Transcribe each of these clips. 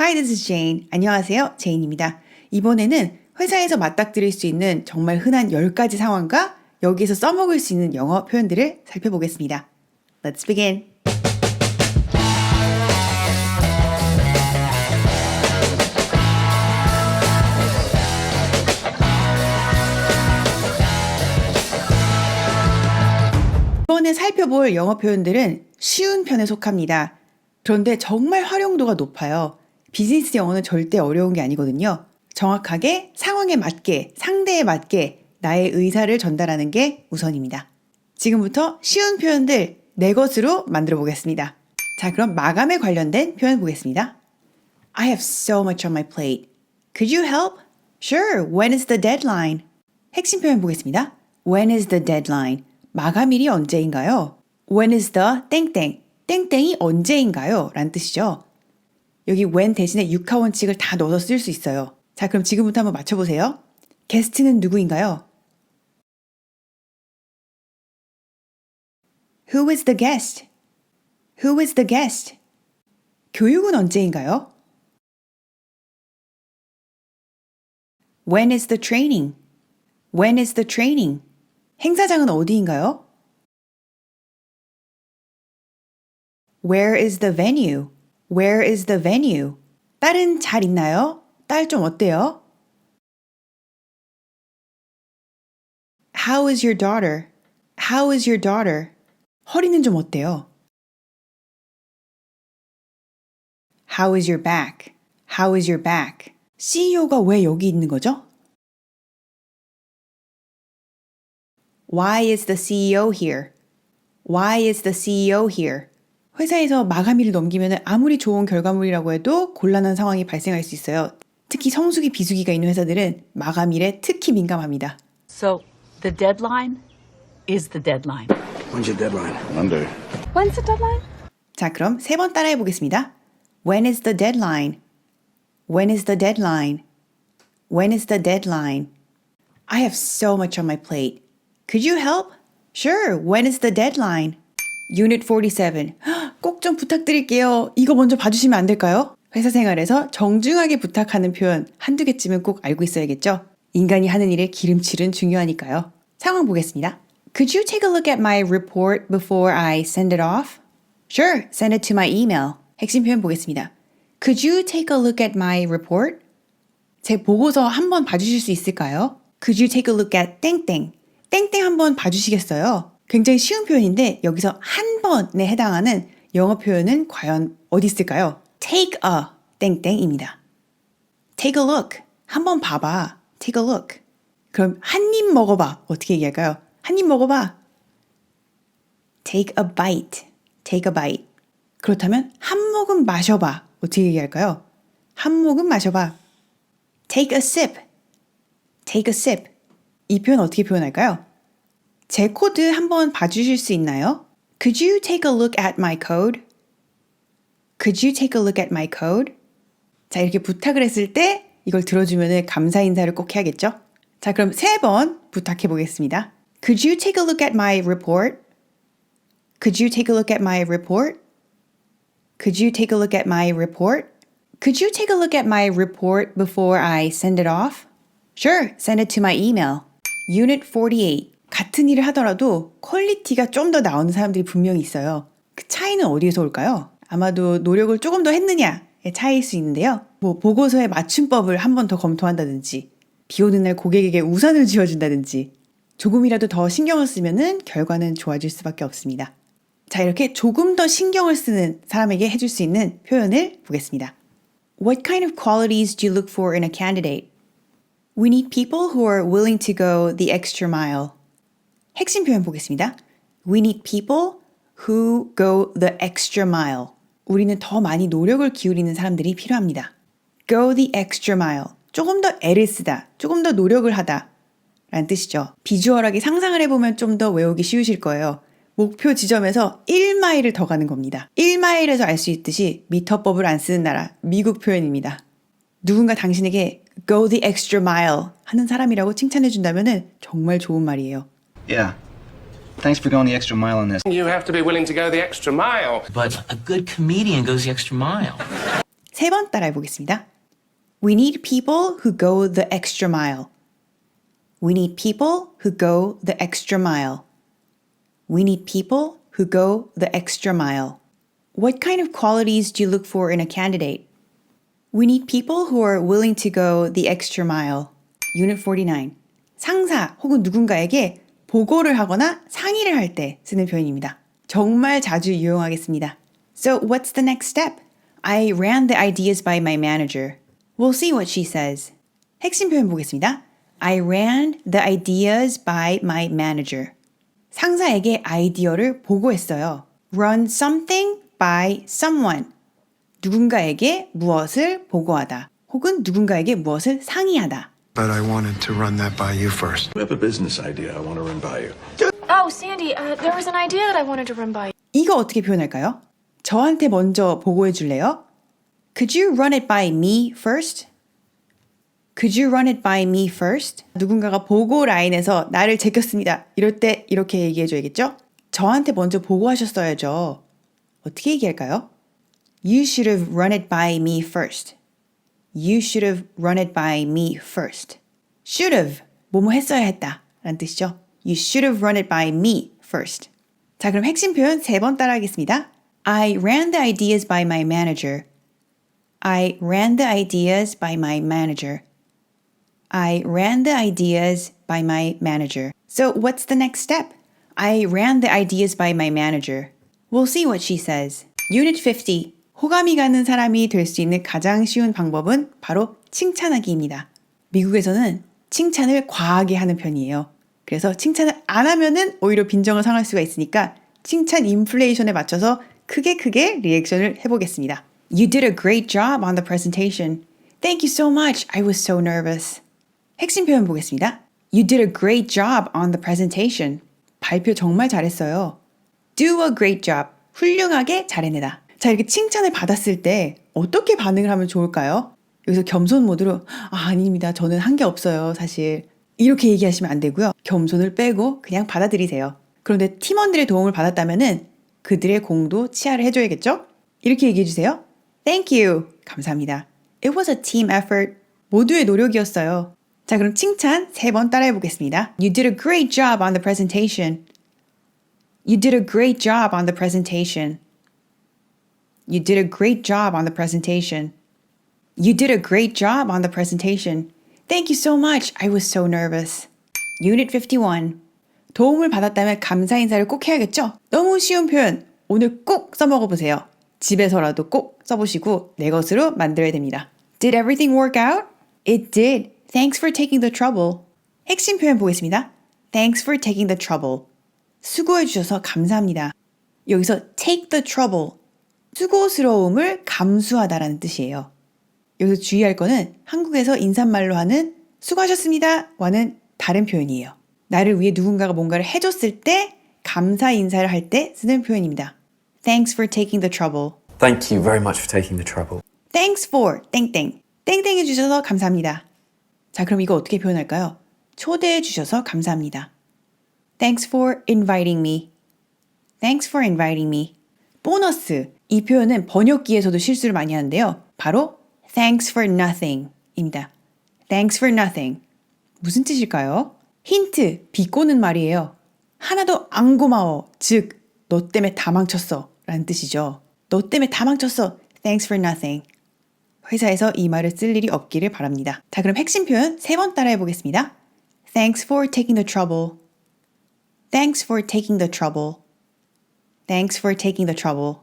Hi, this is Jane. 안녕하세요, 제인입니다. 이번에는 회사에서 맞닥뜨릴 수 있는 정말 흔한 10가지 상황과 여기에서 써먹을 수 있는 영어 표현들을 살펴보겠습니다. Let's begin. 이번에 살펴볼 영어 표현들은 쉬운 편에 속합니다. 그런데 정말 활용도가 높아요. 비즈니스 영어는 절대 어려운 게 아니거든요. 정확하게 상황에 맞게, 상대에 맞게 나의 의사를 전달하는 게 우선입니다. 지금부터 쉬운 표현들 내 것으로 만들어 보겠습니다. 자, 그럼 마감에 관련된 표현 보겠습니다. I have so much on my plate. Could you help? Sure, when is the deadline? 핵심 표현 보겠습니다. When is the deadline? 마감일이 언제인가요? When is the 땡땡? 땡땡이 언제인가요? 라는 뜻이죠. 여기 when 대신에 육하 원칙을 다 넣어서 쓸 수 있어요. 자, 그럼 지금부터 한번 맞춰보세요. 게스트는 누구인가요? Who is the guest? Who is the guest? 교육은 언제인가요? When is the training? When is the training? 행사장은 어디인가요? Where is the venue? Where is the venue? 딸은 잘 있나요? 딸 좀 어때요? How is your daughter? How is your daughter? 허리는 좀 어때요? How is your back? How is your back? CEO가 왜 여기 있는 거죠? Why is the CEO here? Why is the CEO here? 회사에서 마감일을 넘기면 아무리 좋은 결과물이라고 해도 곤란한 상황이 발생할 수 있어요. 특히 성수기, 비수기가 있는 회사들은 마감일에 특히 민감합니다. So, the deadline is the deadline. When's your deadline? Monday. When's the deadline? 자, 그럼 3번 따라해 보겠습니다. When is the deadline? When is the deadline? When is the deadline? I have so much on my plate. Could you help? Sure, when is the deadline? Unit 47. 꼭 좀 부탁드릴게요. 이거 먼저 봐주시면 안 될까요? 회사 생활에서 정중하게 부탁하는 표현 한두 개쯤은 꼭 알고 있어야겠죠? 인간이 하는 일에 기름칠은 중요하니까요. 상황 보겠습니다. Could you take a look at my report before I send it off? Sure, send it to my email. 핵심 표현 보겠습니다. Could you take a look at my report? 제 보고서 한번 봐주실 수 있을까요? Could you take a look at 땡땡? 땡땡 한번 봐주시겠어요? 굉장히 쉬운 표현인데 여기서 한 번에 해당하는 영어 표현은 과연 어디 있을까요? Take a 땡땡입니다. Take a look. 한번 봐봐. Take a look. 그럼 한 입 먹어봐. 어떻게 얘기할까요? 한 입 먹어봐. Take a bite. Take a bite. 그렇다면 한 모금 마셔봐. 어떻게 얘기할까요? 한 모금 마셔봐. Take a sip. Take a sip. 이 표현 어떻게 표현할까요? 제 코드 한번 봐주실 수 있나요? Could you take a look at my code? Could you take a look at my code? 자, 이렇게 부탁을 했을 때 이걸 들어주면 감사 인사를 꼭 해야겠죠? 자, 그럼 3번 부탁해 보겠습니다. Could you take a look at my report? Could you take a look at my report? Could you take a look at my report? Could you take a look at my report before I send it off? Sure, send it to my email. Unit 48. 같은 일을 하더라도 퀄리티가 좀 더 나오는 사람들이 분명히 있어요. 그 차이는 어디에서 올까요? 아마도 노력을 조금 더 했느냐의 차이일 수 있는데요. 보고서의 맞춤법을 한 번 더 검토한다든지, 비 오는 날 고객에게 우산을 쥐어준다든지, 조금이라도 더 신경을 쓰면은 결과는 좋아질 수밖에 없습니다. 자, 이렇게 조금 더 신경을 쓰는 사람에게 해줄 수 있는 표현을 보겠습니다. What kind of qualities do you look for in a candidate? We need people who are willing to go the extra mile. 핵심 표현 보겠습니다. We need people who go the extra mile. 우리는 더 많이 노력을 기울이는 사람들이 필요합니다. Go the extra mile. 조금 더 애를 쓰다, 조금 더 노력을 하다 라는 뜻이죠. 비주얼하게 상상을 해보면 좀 더 외우기 쉬우실 거예요. 목표 지점에서 1마일을 더 가는 겁니다. 1마일에서 알 수 있듯이 미터법을 안 쓰는 나라, 미국 표현입니다. 누군가 당신에게 go the extra mile 하는 사람이라고 칭찬해준다면 정말 좋은 말이에요. Yeah. Thanks for going the extra mile on this. You have to be willing to go the extra mile. But a good comedian goes the extra mile. 세 번 따라해 보겠습니다. We need people who go the extra mile. We need people who go the extra mile. We need people who go the extra mile. What kind of qualities do you look for in a candidate? We need people who are willing to go the extra mile. Unit 49. 상사 혹은 누군가에게 보고를 하거나 상의를 할 때 쓰는 표현입니다. 정말 자주 이용하겠습니다. So what's the next step? I ran the ideas by my manager. We'll see what she says. 핵심 표현 보겠습니다. I ran the ideas by my manager. 상사에게 아이디어를 보고했어요. Run something by someone. 누군가에게 무엇을 보고하다. 혹은 누군가에게 무엇을 상의하다. But I wanted to run that by you first. We have a business idea I want to run by you. Oh, Sandy, there was an idea that I wanted to run by you. 이거 어떻게 표현할까요? 저한테 먼저 보고해 줄래요? Could you run it by me first? Could you run it by me first? 누군가가 보고 라인에서 나를 제꼈습니다. 이럴 때 이렇게 얘기해 줘야겠죠? 저한테 먼저 보고하셨어야죠. 어떻게 얘기할까요? You should have run it by me first. You should have run it by me first. Should have, 뭐뭐 했어야 했다 라는 뜻이죠. You should have run it by me first. 자, 그럼 핵심 표현 세 번 따라하겠습니다. I ran the ideas by my manager. I ran the ideas by my manager. I ran the ideas by my manager. So what's the next step? I ran the ideas by my manager. We'll see what she says. Unit 50. 호감이 가는 사람이 될 수 있는 가장 쉬운 방법은 바로 칭찬하기입니다. 미국에서는 칭찬을 과하게 하는 편이에요. 그래서 칭찬을 안 하면은 오히려 빈정을 상할 수가 있으니까 칭찬 인플레이션에 맞춰서 크게 리액션을 해보겠습니다. You did a great job on the presentation. Thank you so much. I was so nervous. 핵심 표현 보겠습니다. You did a great job on the presentation. 발표 정말 잘했어요. Do a great job. 훌륭하게 잘해내다. 자, 이렇게 칭찬을 받았을 때 어떻게 반응을 하면 좋을까요? 여기서 겸손 모드로 아닙니다. 저는 한 게 없어요. 사실. 이렇게 얘기하시면 안 되고요. 겸손을 빼고 그냥 받아들이세요. 그런데 팀원들의 도움을 받았다면은 그들의 공도 치하를 해줘야겠죠? 이렇게 얘기해 주세요. Thank you. 감사합니다. It was a team effort. 모두의 노력이었어요. 자, 그럼 칭찬 3번 따라해 보겠습니다. You did a great job on the presentation. You did a great job on the presentation. You did a great job on the presentation. You did a great job on the presentation. Thank you so much. I was so nervous. Unit 51. 도움을 받았다면 감사 인사를 꼭 해야겠죠? 너무 쉬운 표현. 오늘 꼭 써먹어 보세요. 집에서라도 꼭 써보시고 내 것으로 만들어야 됩니다. Did everything work out? It did. Thanks for taking the trouble. 핵심 표현 보겠습니다. Thanks for taking the trouble. 수고해 주셔서 감사합니다. 여기서 take the trouble. 수고스러움을 감수하다라는 뜻이에요. 여기서 주의할 거는 한국에서 인사말로 하는 수고하셨습니다와는 다른 표현이에요. 나를 위해 누군가가 뭔가를 해줬을 때 감사 인사를 할 때 쓰는 표현입니다. Thanks for taking the trouble. Thank you very much for taking the trouble. Thanks for 땡땡. 땡땡 해주셔서 감사합니다. 자, 그럼 이거 어떻게 표현할까요? 초대해 주셔서 감사합니다. Thanks for inviting me. Thanks for inviting me. 보너스. 이 표현은 번역기에서도 실수를 많이 하는데요. 바로 Thanks for nothing 입니다. Thanks for nothing. 무슨 뜻일까요? 힌트, 비꼬는 말이에요. 하나도 안 고마워. 즉, 너 때문에 다 망쳤어 라는 뜻이죠. 너 때문에 다 망쳤어. Thanks for nothing. 회사에서 이 말을 쓸 일이 없기를 바랍니다. 자, 그럼 핵심 표현 3번 따라해 보겠습니다. Thanks for taking the trouble. Thanks for taking the trouble. Thanks for taking the trouble.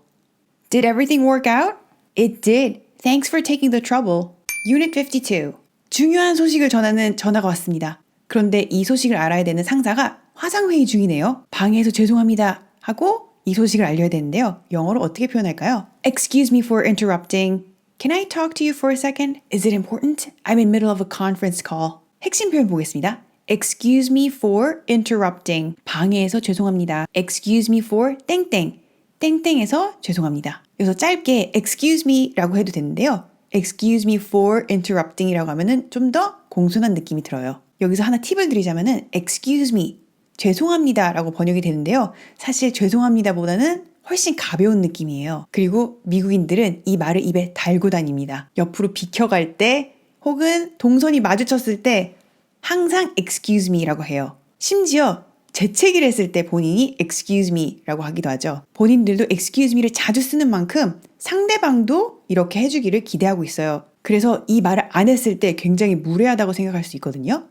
Did everything work out? It did. Thanks for taking the trouble. Unit 52. 중요한 소식을 전하는 전화가 왔습니다. 그런데 이 소식을 알아야 되는 상사가 화상회의 중이네요. 방해해서 죄송합니다 하고 이 소식을 알려야 되는데요. 영어로 어떻게 표현할까요? Excuse me for interrupting. Can I talk to you for a second? Is it important? I'm in middle of a conference call. 핵심 표현 보겠습니다. Excuse me for interrupting. 방해해서 죄송합니다. Excuse me for 땡땡. 땡땡해서 죄송합니다. 여기서 짧게 excuse me라고 해도 되는데요. Excuse me for interrupting이라고 하면은 좀 더 공손한 느낌이 들어요. 여기서 하나 팁을 드리자면은 excuse me, 죄송합니다라고 번역이 되는데요. 사실 죄송합니다보다는 훨씬 가벼운 느낌이에요. 그리고 미국인들은 이 말을 입에 달고 다닙니다. 옆으로 비켜갈 때 혹은 동선이 마주쳤을 때 항상 excuse me라고 해요. 심지어 재채기를 했을 때 본인이 excuse me라고 하기도 하죠. 본인들도 excuse me를 자주 쓰는 만큼 상대방도 이렇게 해주기를 기대하고 있어요. 그래서 이 말을 안 했을 때 굉장히 무례하다고 생각할 수 있거든요.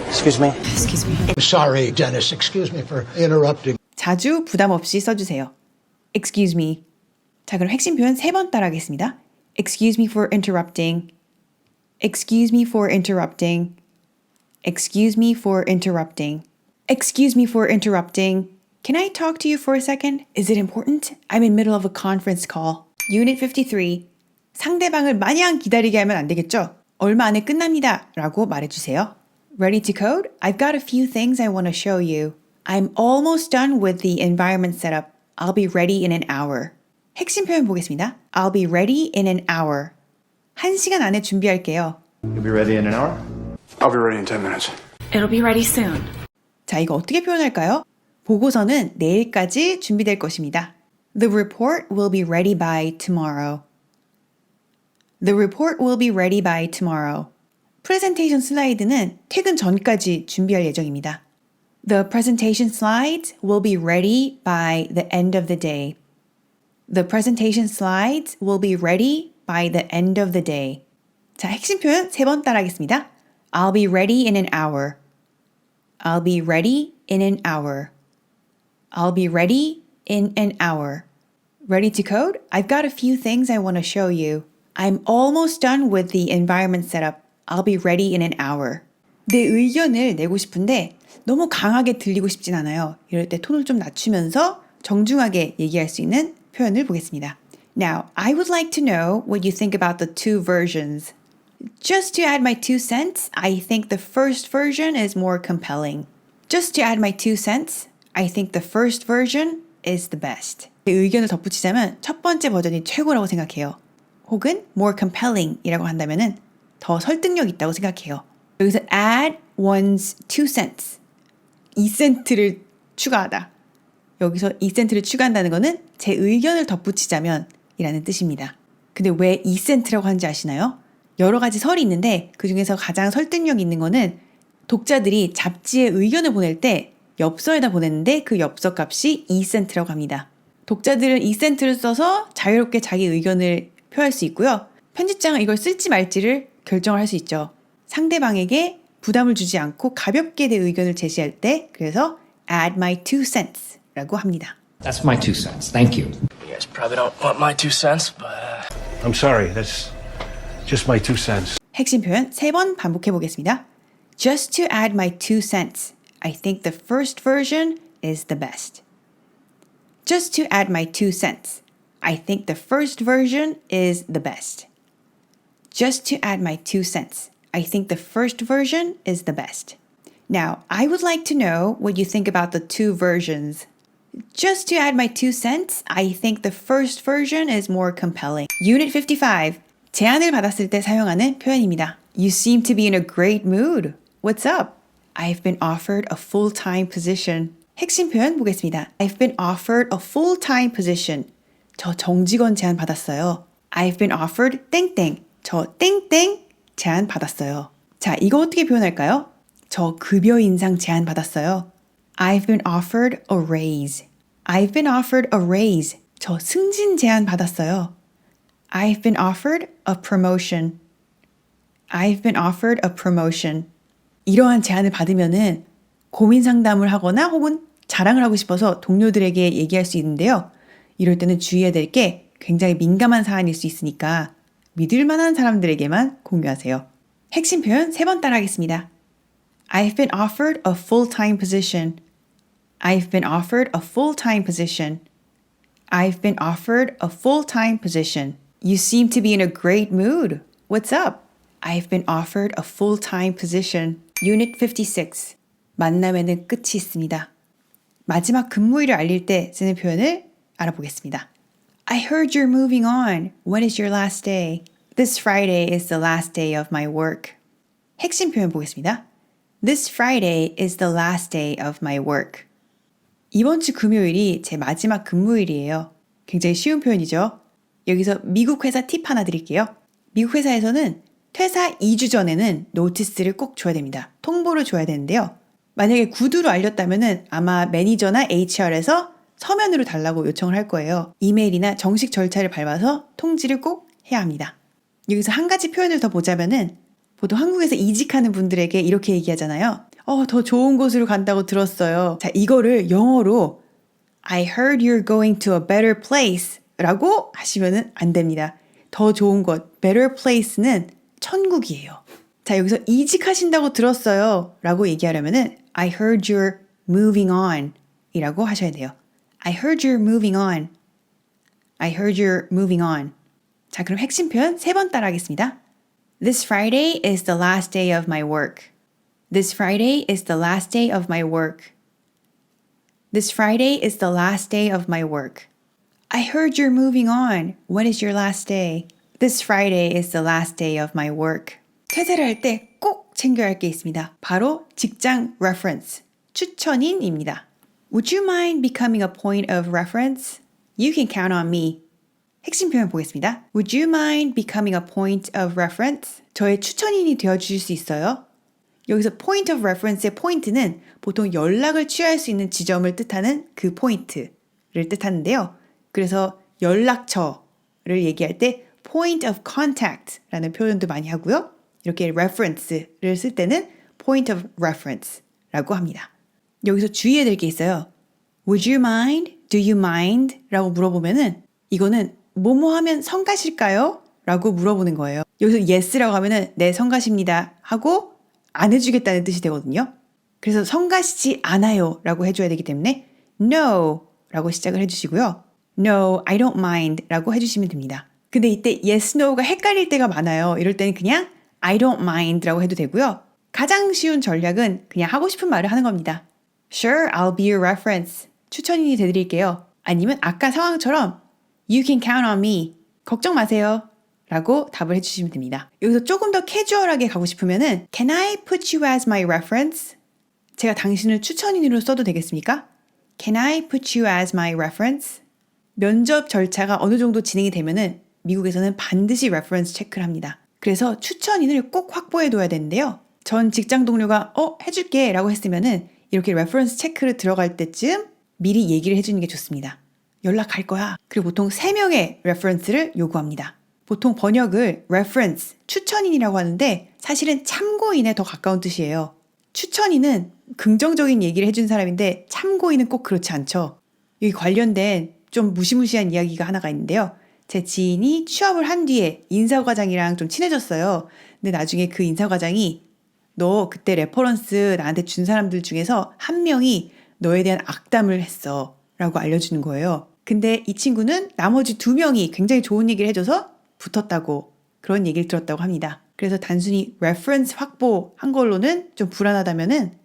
Excuse me. Sorry, Dennis. Excuse me for interrupting. 자주 부담 없이 써주세요. Excuse me. 자, 그럼 핵심 표현 3번 따라하겠습니다. Excuse me for interrupting. Excuse me for interrupting. Excuse me for interrupting. Excuse me for interrupting. Can I talk to you for a second? Is it important? I'm in middle of a conference call. Unit 53. 상대방을 마냥 기다리게 하면 안 되겠죠? 얼마 안에 끝납니다. 라고 말해주세요. Ready to code? I've got a few things I want to show you. I'm almost done with the environment setup. I'll be ready in an hour. 핵심 표현 보겠습니다. I'll be ready in an hour. 1시간 안에 준비할게요. You'll be ready in an hour? I'll be ready in 10 minutes. It'll be ready soon. 자, 이거 어떻게 표현할까요? 보고서는 내일까지 준비될 것입니다. The report will be ready by tomorrow. The report will be ready by tomorrow. 프레젠테이션 슬라이드는 퇴근 전까지 준비할 예정입니다. The presentation slides will be ready by the end of the day. The presentation slides will be ready by the end of the day. 자, 핵심 표현 3번 따라하겠습니다. I'll be ready in an hour. I'll be ready in an hour. I'll be ready in an hour. Ready to code? I've got a few things I want to show you. I'm almost done with the environment setup. I'll be ready in an hour. 내 의견을 내고 싶은데 너무 강하게 들리고 싶진 않아요. 이럴 때 톤을 좀 낮추면서 정중하게 얘기할 수 있는 표현을 보겠습니다. Now, I would like to know what you think about the two versions. Just to add my 2 cents, I think the first version is more compelling. Just to add my 2 cents, I think the first version is the best. 내 의견을 덧붙이자면 첫 번째 버전이 최고라고 생각해요. 혹은 more compelling 이라고 한다면은 더 설득력 있다고 생각해요. 여기서 add one's 2 cents. 2센트를 추가하다. 여기서 2센트를 추가한다는 거는 제 의견을 덧붙이자면 이라는 뜻입니다. 근데 왜 2센트라고 하는지 아시나요? 여러 가지 설이 있는데 그 중에서 가장 설득력 있는 거는 독자들이 잡지에 의견을 보낼 때 엽서에다 보냈는데 그 엽서 값이 2센트라고 합니다. 독자들은 2센트를 써서 자유롭게 자기 의견을 표할 수 있고요. 편집장은 이걸 쓸지 말지를 결정을 할 수 있죠. 상대방에게 부담을 주지 않고 가볍게 내 의견을 제시할 때 그래서 add my 2 cents 라고 합니다. That's my 2 cents. Thank you. You guys probably don't want my 2 cents, but I'm sorry, that's just my 2 cents. 핵심 표현 3번 반복해 보겠습니다. Just to add my 2 cents, I think the first version is the best. Just to add my 2 cents, I think the first version is the best. Just to add my 2 cents, I think the first version is the best. Now, I would like to know what you think about the 2 versions. Just to add my 2 cents, I think the first version is more compelling. Unit 55. 제안을 받았을 때 사용하는 표현입니다. You seem to be in a great mood. What's up? I've been offered a full-time position. 핵심 표현 보겠습니다. I've been offered a full-time position. 저 정직원 제안 받았어요. I've been offered 땡땡. 저 땡땡 제안 받았어요. 자, 이거 어떻게 표현할까요? 저 급여 인상 제안 받았어요. I've been offered a raise. I've been offered a raise. 저 승진 제안 받았어요. I've been offered a promotion. I've been offered a promotion. 이러한 제안을 받으면은 고민 상담을 하거나 혹은 자랑을 하고 싶어서 동료들에게 얘기할 수 있는데요. 이럴 때는 주의해야 될 게 굉장히 민감한 사안일 수 있으니까 믿을 만한 사람들에게만 공유하세요. 핵심 표현 3번 따라하겠습니다. I've been offered a full-time position. I've been offered a full-time position. I've been offered a full-time position. You seem to be in a great mood. What's up? I've been offered a full-time position. Unit 56. 만남에는 끝이 있습니다. 마지막 근무일을 알릴 때 쓰는 표현을 알아보겠습니다. I heard you're moving on. When is your last day? This Friday is the last day of my work. 핵심 표현 보겠습니다. This Friday is the last day of my work. 이번 주 금요일이 제 마지막 근무일이에요. 굉장히 쉬운 표현이죠. 여기서 미국 회사 팁 하나 드릴게요. 미국 회사에서는 퇴사 2주 전에는 노티스를 꼭 줘야 됩니다. 통보를 줘야 되는데요. 만약에 구두로 알렸다면 아마 매니저나 HR에서 서면으로 달라고 요청을 할 거예요. 이메일이나 정식 절차를 밟아서 통지를 꼭 해야 합니다. 여기서 한 가지 표현을 더 보자면은 보통 한국에서 이직하는 분들에게 이렇게 얘기하잖아요. 더 좋은 곳으로 간다고 들었어요. 자, 이거를 영어로 I heard you're going to a better place 라고 하시면은 안 됩니다. 더 좋은 곳, better place는 천국이에요. 자, 여기서 이직하신다고 들었어요 라고 얘기하려면은 I heard you're moving on 이라고 하셔야 돼요. I heard you're moving on. I heard you're moving on. 자, 그럼 핵심 표현 3번 따라 하겠습니다. This Friday is the last day of my work. This Friday is the last day of my work. This Friday is the last day of my work. I heard you're moving on. When is your last day? This Friday is the last day of my work. 퇴사를 할 때 꼭 챙겨야 할 게 있습니다. 바로 직장 reference, 추천인입니다. Would you mind becoming a point of reference? You can count on me. 핵심 표현 보겠습니다. Would you mind becoming a point of reference? 저의 추천인이 되어주실 수 있어요? 여기서 point of reference의 point는 보통 연락을 취할 수 있는 지점을 뜻하는 그 포인트를 뜻하는데요. 그래서 연락처를 얘기할 때 point of contact라는 표현도 많이 하고요. 이렇게 reference를 쓸 때는 point of reference라고 합니다. 여기서 주의해야 될 게 있어요. Would you mind? Do you mind? 라고 물어보면은 이거는 뭐뭐 하면 성가실까요? 라고 물어보는 거예요. 여기서 yes라고 하면은 네, 성가십니다 하고 안 해주겠다는 뜻이 되거든요. 그래서 성가시지 않아요 라고 해줘야 되기 때문에 no 라고 시작을 해주시고요. No, I don't mind 라고 해주시면 됩니다. 근데 이때 yes, no가 헷갈릴 때가 많아요. 이럴 때는 그냥 I don't mind 라고 해도 되고요. 가장 쉬운 전략은 그냥 하고 싶은 말을 하는 겁니다. Sure, I'll be your reference. 추천인이 되드릴게요. 아니면 아까 상황처럼 You can count on me. 걱정 마세요. 라고 답을 해주시면 됩니다. 여기서 조금 더 캐주얼하게 가고 싶으면은 Can I put you as my reference? 제가 당신을 추천인으로 써도 되겠습니까? Can I put you as my reference? 면접 절차가 어느 정도 진행이 되면은 미국에서는 반드시 reference 체크를 합니다. 그래서 추천인을 꼭 확보해 둬야 되는데요. 전 직장 동료가 해줄게 라고 했으면은 이렇게 reference 체크를 들어갈 때쯤 미리 얘기를 해주는 게 좋습니다. 연락할 거야. 그리고 보통 3명의 reference를 요구합니다. 보통 번역을 reference, 추천인이라고 하는데 사실은 참고인에 더 가까운 뜻이에요. 추천인은 긍정적인 얘기를 해준 사람인데 참고인은 꼭 그렇지 않죠. 여기 관련된 좀 무시무시한 이야기가 하나가 있는데요. 제 지인이 취업을 한 뒤에 인사과장이랑 좀 친해졌어요. 근데 나중에 그 인사과장이 너 그때 레퍼런스 나한테 준 사람들 중에서 한 명이 너에 대한 악담을 했어 라고 알려주는 거예요. 근데 이 친구는 나머지 2명이 굉장히 좋은 얘기를 해줘서 붙었다고 그런 얘기를 들었다고 합니다. 그래서 단순히 reference 확보한 걸로는 좀 불안하다면은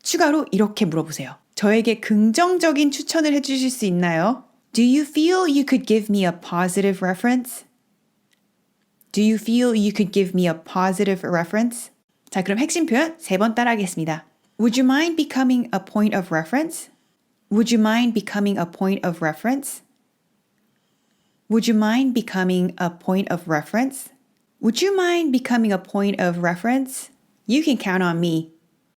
추가로 이렇게 물어보세요. 저에게 긍정적인 추천을 해주실 수 있나요? Do you feel you could give me a positive reference? Do you feel you could give me a positive reference? 자, 그럼 핵심 표현 3번 따라하겠습니다. Would you mind becoming a point of reference? Would you mind becoming a point of reference? Would you mind becoming a point of reference? Would you mind becoming a point of reference? You can count on me.